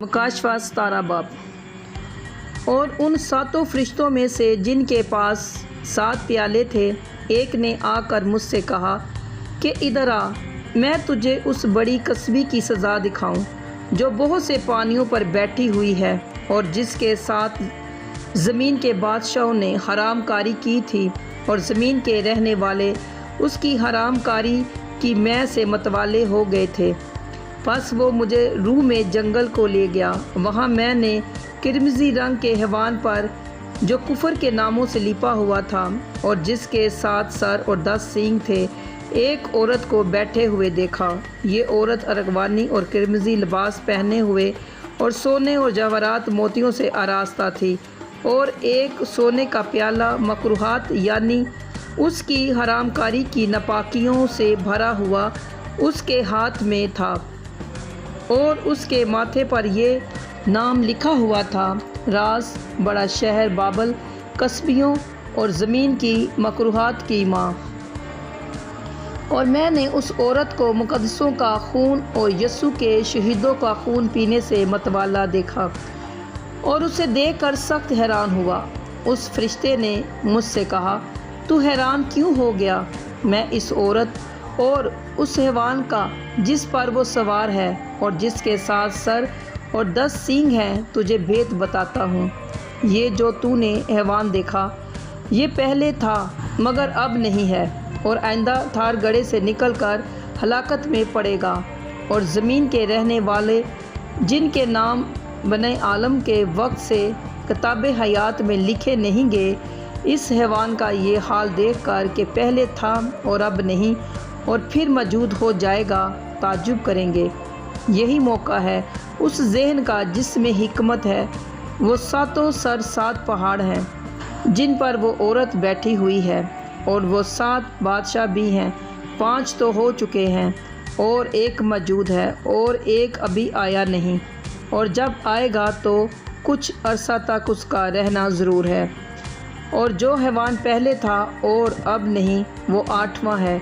مکاشفہ 17 باب۔ اور ان 7 فرشتوں میں سے جن کے پاس 7 پیالے تھے، ایک نے آ کر مجھ سے کہا کہ ادھر آ، میں تجھے اس بڑی کسبی کی سزا دکھاؤں جو بہت سے پانیوں پر بیٹھی ہوئی ہے، اور جس کے ساتھ زمین کے بادشاہوں نے حرام کاری کی تھی، اور زمین کے رہنے والے اس کی حرام کاری کی میں سے متوالے ہو گئے تھے۔ پس وہ مجھے روح میں جنگل کو لے گیا۔ وہاں میں نے کرمزی رنگ کے حیوان پر، جو کفر کے ناموں سے لپا ہوا تھا اور جس کے 7 سر اور 10 سینگ تھے، ایک عورت کو بیٹھے ہوئے دیکھا۔ یہ عورت ارغوانی اور کرمزی لباس پہنے ہوئے اور سونے اور جواہرات موتیوں سے آراستہ تھی، اور ایک سونے کا پیالہ مکروہات یعنی اس کی حرام کاری کی ناپاکیوں سے بھرا ہوا اس کے ہاتھ میں تھا، اور اس کے ماتھے پر یہ نام لکھا ہوا تھا: راز، بڑا شہر بابل، کسبیوں اور زمین کی مکروہات کی ماں۔ اور میں نے اس عورت کو مقدسوں کا خون اور یسوع کے شہیدوں کا خون پینے سے متوالا دیکھا، اور اسے دیکھ کر سخت حیران ہوا۔ اس فرشتے نے مجھ سے کہا، تو حیران کیوں ہو گیا؟ میں اس عورت اور اس حیوان کا جس پر وہ سوار ہے اور جس کے 7 سر اور 10 سینگ ہیں تجھے بھید بتاتا ہوں۔ یہ جو تو نے حیوان دیکھا، یہ پہلے تھا مگر اب نہیں ہے، اور آئندہ تھار گڑھے سے نکل کر ہلاکت میں پڑے گا، اور زمین کے رہنے والے جن کے نام بنی عالم کے وقت سے کتاب حیات میں لکھے نہیں گئے، اس حیوان کا یہ حال دیکھ کر کہ پہلے تھا اور اب نہیں اور پھر موجود ہو جائے گا، تعجب کریں گے۔ یہی موقع ہے اس ذہن کا جس میں حکمت ہے۔ وہ 7 سر 7 پہاڑ ہیں جن پر وہ عورت بیٹھی ہوئی ہے، اور وہ 7 بادشاہ بھی ہیں۔ 5 تو ہو چکے ہیں، اور ایک موجود ہے، اور ایک ابھی آیا نہیں، اور جب آئے گا تو کچھ عرصہ تک اس کا رہنا ضرور ہے۔ اور جو حیوان پہلے تھا اور اب نہیں، وہ 8واں ہے،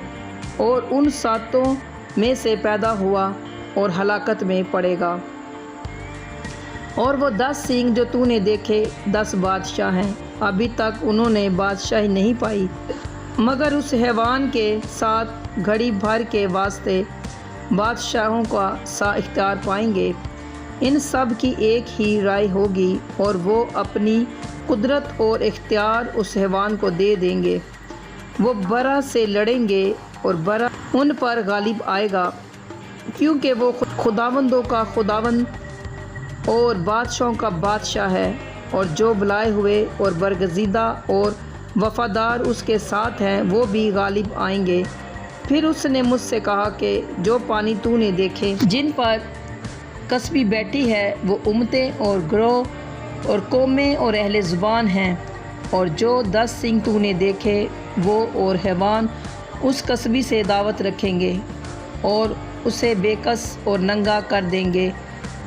اور ان 7 میں سے پیدا ہوا اور ہلاکت میں پڑے گا۔ اور وہ 10 سینگ جو تو نے دیکھے 10 بادشاہ ہیں، ابھی تک انہوں نے بادشاہی نہیں پائی، مگر اس حیوان کے ساتھ گھڑی بھر کے واسطے بادشاہوں کا سا اختیار پائیں گے۔ ان سب کی ایک ہی رائے ہوگی، اور وہ اپنی قدرت اور اختیار اس حیوان کو دے دیں گے۔ وہ برا سے لڑیں گے اور برا ان پر غالب آئے گا، کیونکہ وہ خداوندوں کا خداوند اور بادشاہوں کا بادشاہ ہے، اور جو بلائے ہوئے اور برگزیدہ اور وفادار اس کے ساتھ ہیں وہ بھی غالب آئیں گے۔ پھر اس نے مجھ سے کہا کہ جو پانی تو نے دیکھے جن پر کسبی بیٹھی ہے، وہ امتیں اور گروہ اور قومیں اور اہل زبان ہیں، اور جو 10 سینگ تو نے دیکھے، وہ اور حیوان اس کسبی سے دعوت رکھیں گے، اور اسے بے کس اور ننگا کر دیں گے،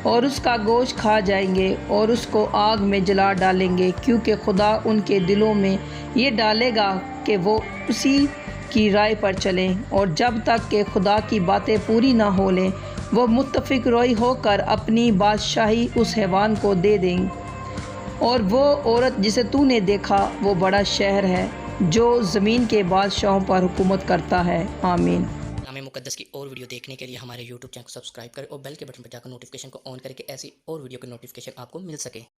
اور اس کا گوشت کھا جائیں گے، اور اس کو آگ میں جلا ڈالیں گے، کیونکہ خدا ان کے دلوں میں یہ ڈالے گا کہ وہ اسی کی رائے پر چلیں، اور جب تک کہ خدا کی باتیں پوری نہ ہو لیں، وہ متفق روئی ہو کر اپنی بادشاہی اس حیوان کو دے دیں۔ اور وہ عورت جسے تو نے دیکھا، وہ بڑا شہر ہے جو زمین کے بادشاہوں پر حکومت کرتا ہے۔ آمین۔ کلام مقدس کی اور ویڈیو دیکھنے کے لیے ہمارے YouTube چینل کو سبسکرائب کریں اور بیل کے بٹن پر جا کر نوٹیفیکیشن کو آن کریں کہ ایسی اور ویڈیو کی نوٹیفیکیشن آپ کو مل سکے۔